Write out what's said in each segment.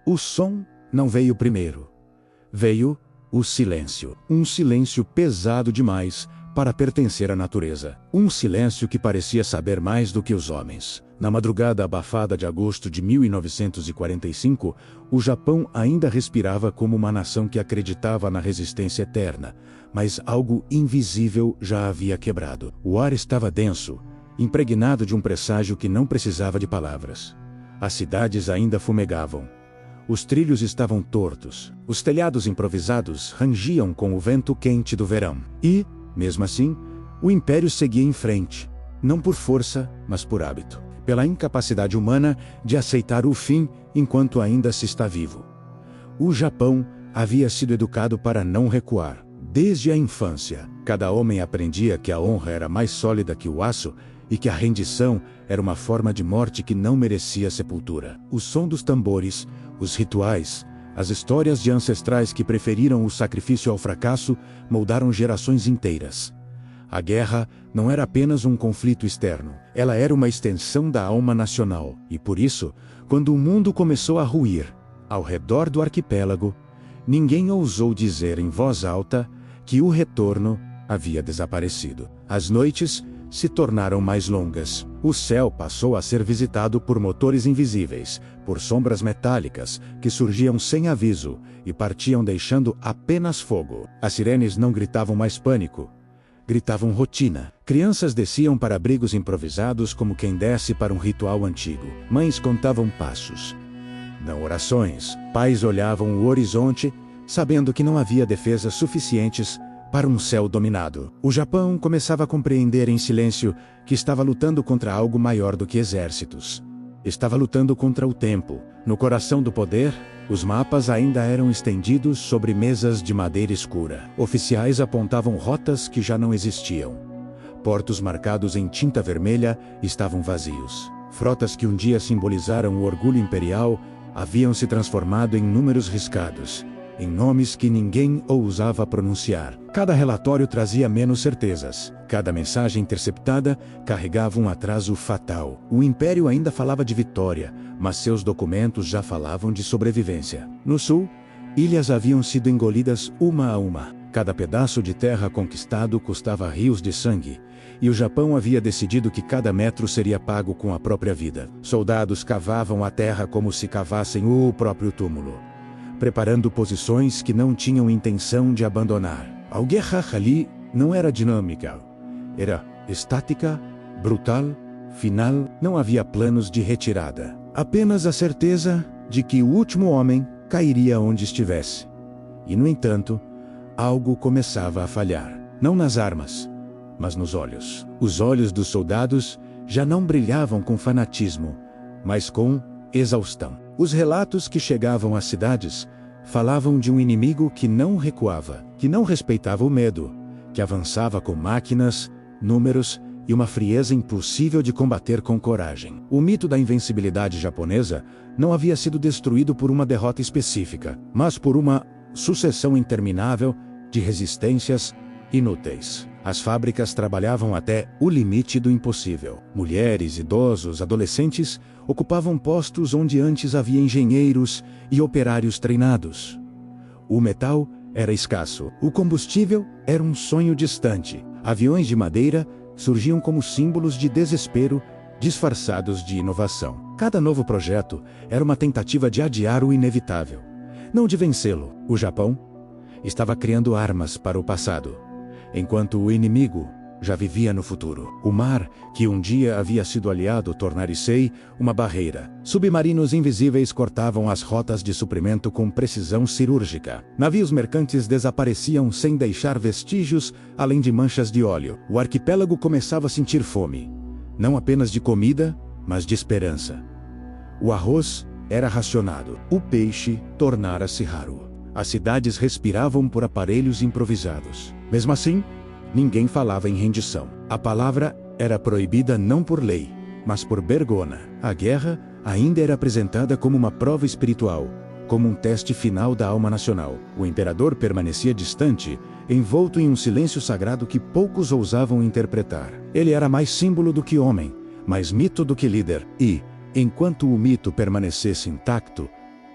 O som não veio primeiro. Veio o silêncio. Um silêncio pesado demais para pertencer à natureza. Um silêncio que parecia saber mais do que os homens. Na madrugada abafada de agosto de 1945, o Japão ainda respirava como uma nação que acreditava na resistência eterna, mas algo invisível já havia quebrado. O ar estava denso, impregnado de um presságio que não precisava de palavras. As cidades ainda fumegavam. Os trilhos estavam tortos. Os telhados improvisados rangiam com o vento quente do verão. E, mesmo assim, o Império seguia em frente, não por força, mas por hábito. Pela incapacidade humana de aceitar o fim enquanto ainda se está vivo. O Japão havia sido educado para não recuar. Desde a infância, cada homem aprendia que a honra era mais sólida que o aço e que a rendição era uma forma de morte que não merecia sepultura. O som dos tambores, os rituais, as histórias de ancestrais que preferiram o sacrifício ao fracasso moldaram gerações inteiras. A guerra não era apenas um conflito externo, ela era uma extensão da alma nacional. E por isso, quando o mundo começou a ruir ao redor do arquipélago, ninguém ousou dizer em voz alta que o retorno havia desaparecido. As noites se tornaram mais longas. O céu passou a ser visitado por motores invisíveis, por sombras metálicas que surgiam sem aviso e partiam deixando apenas fogo. As sirenes não gritavam mais pânico, gritavam rotina. Crianças desciam para abrigos improvisados como quem desce para um ritual antigo. Mães contavam passos, não orações. Pais olhavam o horizonte, sabendo que não havia defesas suficientes para um céu dominado. O Japão começava a compreender em silêncio que estava lutando contra algo maior do que exércitos. Estava lutando contra o tempo. No coração do poder, os mapas ainda eram estendidos sobre mesas de madeira escura. Oficiais apontavam rotas que já não existiam. Portos marcados em tinta vermelha estavam vazios. Frotas que um dia simbolizaram o orgulho imperial haviam se transformado em números riscados, em nomes que ninguém ousava pronunciar. Cada relatório trazia menos certezas. Cada mensagem interceptada carregava um atraso fatal. O Império ainda falava de vitória, mas seus documentos já falavam de sobrevivência. No sul, ilhas haviam sido engolidas uma a uma. Cada pedaço de terra conquistado custava rios de sangue, e o Japão havia decidido que cada metro seria pago com a própria vida. Soldados cavavam a terra como se cavassem o próprio túmulo, preparando posições que não tinham intenção de abandonar. A guerra ali não era dinâmica, era estática, brutal, final. Não havia planos de retirada, apenas a certeza de que o último homem cairia onde estivesse. E, no entanto, algo começava a falhar, não nas armas, mas nos olhos. Os olhos dos soldados já não brilhavam com fanatismo, mas com exaustão. Os relatos que chegavam às cidades falavam de um inimigo que não recuava, que não respeitava o medo, que avançava com máquinas, números e uma frieza impossível de combater com coragem. O mito da invencibilidade japonesa não havia sido destruído por uma derrota específica, mas por uma sucessão interminável de resistências inúteis. As fábricas trabalhavam até o limite do impossível. Mulheres, idosos, adolescentes ocupavam postos onde antes havia engenheiros e operários treinados. O metal era escasso. O combustível era um sonho distante. Aviões de madeira surgiam como símbolos de desespero disfarçados de inovação. Cada novo projeto era uma tentativa de adiar o inevitável, não de vencê-lo. O Japão estava criando armas para o passado, enquanto o inimigo já vivia no futuro. O mar, que um dia havia sido aliado, tornar-se-ei uma barreira. Submarinos invisíveis cortavam as rotas de suprimento com precisão cirúrgica. Navios mercantes desapareciam sem deixar vestígios, além de manchas de óleo. O arquipélago começava a sentir fome, não apenas de comida, mas de esperança. O arroz era racionado. O peixe tornara-se raro. As cidades respiravam por aparelhos improvisados. Mesmo assim, ninguém falava em rendição. A palavra era proibida não por lei, mas por vergonha. A guerra ainda era apresentada como uma prova espiritual, como um teste final da alma nacional. O imperador permanecia distante, envolto em um silêncio sagrado que poucos ousavam interpretar. Ele era mais símbolo do que homem, mais mito do que líder. E, enquanto o mito permanecesse intacto,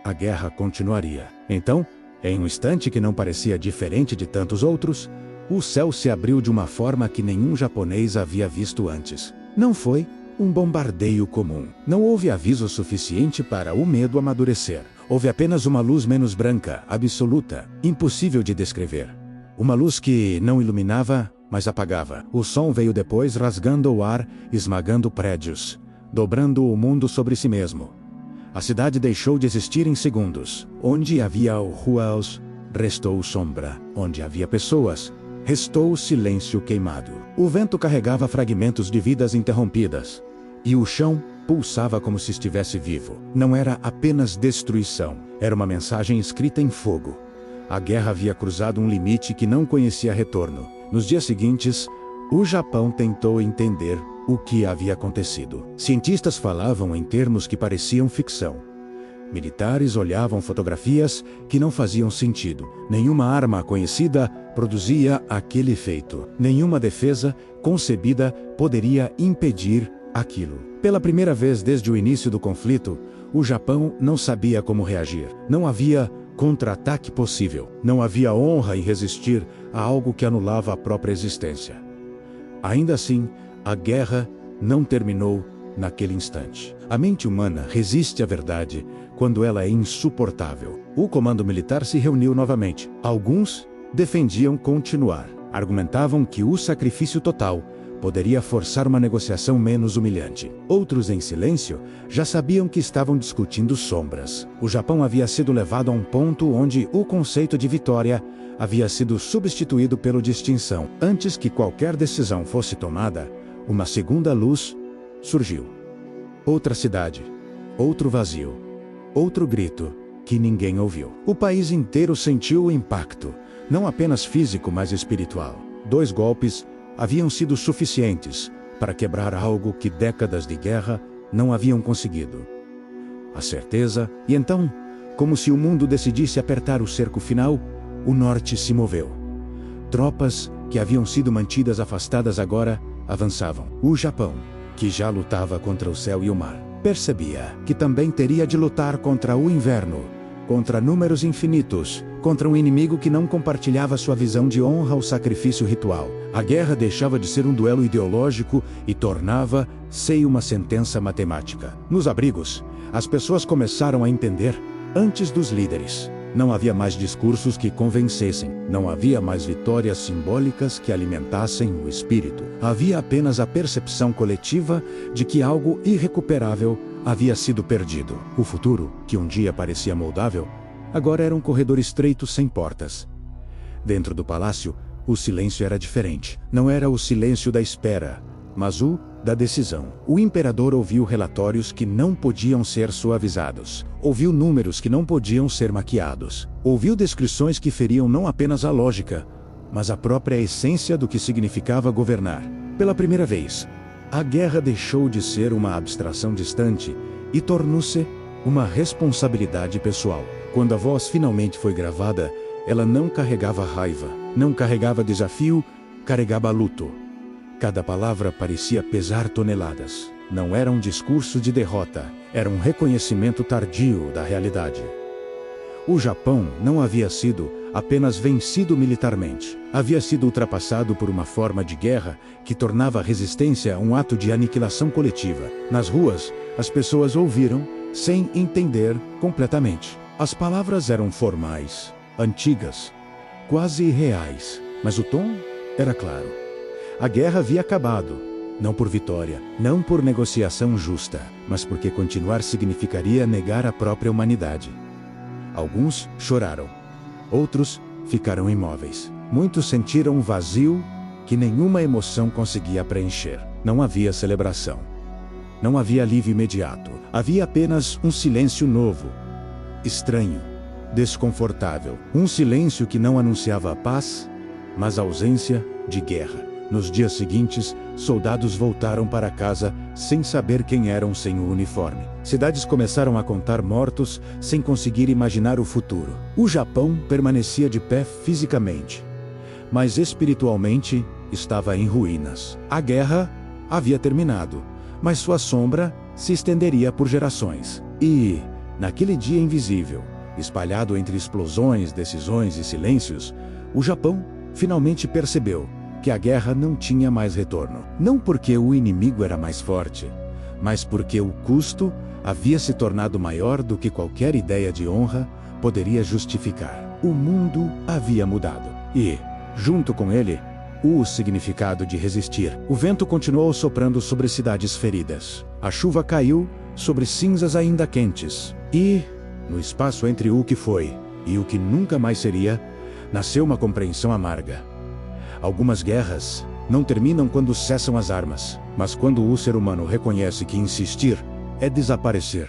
a guerra continuaria. Então, em um instante que não parecia diferente de tantos outros, o céu se abriu de uma forma que nenhum japonês havia visto antes. Não foi um bombardeio comum. Não houve aviso suficiente para o medo amadurecer. Houve apenas uma luz menos branca, absoluta, impossível de descrever. Uma luz que não iluminava, mas apagava. O som veio depois rasgando o ar, esmagando prédios, dobrando o mundo sobre si mesmo. A cidade deixou de existir em segundos. Onde havia ruas, restou sombra. Onde havia pessoas, restou o silêncio queimado. O vento carregava fragmentos de vidas interrompidas. E o chão pulsava como se estivesse vivo. Não era apenas destruição. Era uma mensagem escrita em fogo. A guerra havia cruzado um limite que não conhecia retorno. Nos dias seguintes, o Japão tentou entender o que havia acontecido. Cientistas falavam em termos que pareciam ficção. Militares olhavam fotografias que não faziam sentido. Nenhuma arma conhecida produzia aquele efeito. Nenhuma defesa concebida poderia impedir aquilo. Pela primeira vez desde o início do conflito, o Japão não sabia como reagir. Não havia contra-ataque possível. Não havia honra em resistir a algo que anulava a própria existência. Ainda assim, a guerra não terminou naquele instante. A mente humana resiste à verdade quando ela é insuportável. O comando militar se reuniu novamente. Alguns defendiam continuar. Argumentavam que o sacrifício total poderia forçar uma negociação menos humilhante. Outros, em silêncio, já sabiam que estavam discutindo sombras. O Japão havia sido levado a um ponto onde o conceito de vitória havia sido substituído pelo de extinção. Antes que qualquer decisão fosse tomada, uma segunda luz surgiu. Outra cidade, outro vazio, outro grito que ninguém ouviu. O país inteiro sentiu o impacto, não apenas físico, mas espiritual. 2 golpes haviam sido suficientes para quebrar algo que décadas de guerra não haviam conseguido. A certeza, e então, como se o mundo decidisse apertar o cerco final, o norte se moveu. Tropas que haviam sido mantidas afastadas agora avançavam. O Japão, que já lutava contra o céu e o mar, percebia que também teria de lutar contra o inverno, contra números infinitos, contra um inimigo que não compartilhava sua visão de honra ou sacrifício ritual. A guerra deixava de ser um duelo ideológico e tornava-se uma sentença matemática. Nos abrigos, as pessoas começaram a entender antes dos líderes. Não havia mais discursos que convencessem. Não havia mais vitórias simbólicas que alimentassem o espírito. Havia apenas a percepção coletiva de que algo irrecuperável havia sido perdido. O futuro, que um dia parecia moldável, agora era um corredor estreito sem portas. Dentro do palácio, o silêncio era diferente. Não era o silêncio da espera, mas o da decisão. O imperador ouviu relatórios que não podiam ser suavizados. Ouviu números que não podiam ser maquiados. Ouviu descrições que feriam não apenas a lógica, mas a própria essência do que significava governar. Pela primeira vez, a guerra deixou de ser uma abstração distante e tornou-se uma responsabilidade pessoal. Quando a voz finalmente foi gravada, ela não carregava raiva, não carregava desafio, carregava luto. Cada palavra parecia pesar toneladas. Não era um discurso de derrota, era um reconhecimento tardio da realidade. O Japão não havia sido apenas vencido militarmente. Havia sido ultrapassado por uma forma de guerra que tornava a resistência um ato de aniquilação coletiva. Nas ruas, as pessoas ouviram, sem entender completamente. As palavras eram formais, antigas, quase irreais, mas o tom era claro. A guerra havia acabado, não por vitória, não por negociação justa, mas porque continuar significaria negar a própria humanidade. Alguns choraram, outros ficaram imóveis. Muitos sentiram um vazio que nenhuma emoção conseguia preencher. Não havia celebração. Não havia alívio imediato. Havia apenas um silêncio novo, estranho, desconfortável. Um silêncio que não anunciava a paz, mas a ausência de guerra. Nos dias seguintes, soldados voltaram para casa sem saber quem eram sem o uniforme. Cidades começaram a contar mortos sem conseguir imaginar o futuro. O Japão permanecia de pé fisicamente, mas espiritualmente estava em ruínas. A guerra havia terminado, mas sua sombra se estenderia por gerações. E, Naquele dia invisível, espalhado entre explosões, decisões e silêncios, o Japão finalmente percebeu que a guerra não tinha mais retorno. Não porque o inimigo era mais forte, mas porque o custo havia se tornado maior do que qualquer ideia de honra poderia justificar. O mundo havia mudado. E, junto com ele, o significado de resistir. O vento continuou soprando sobre cidades feridas. A chuva caiu sobre cinzas ainda quentes. E, no espaço entre o que foi e o que nunca mais seria, nasceu uma compreensão amarga. Algumas guerras não terminam quando cessam as armas, mas quando o ser humano reconhece que insistir é desaparecer.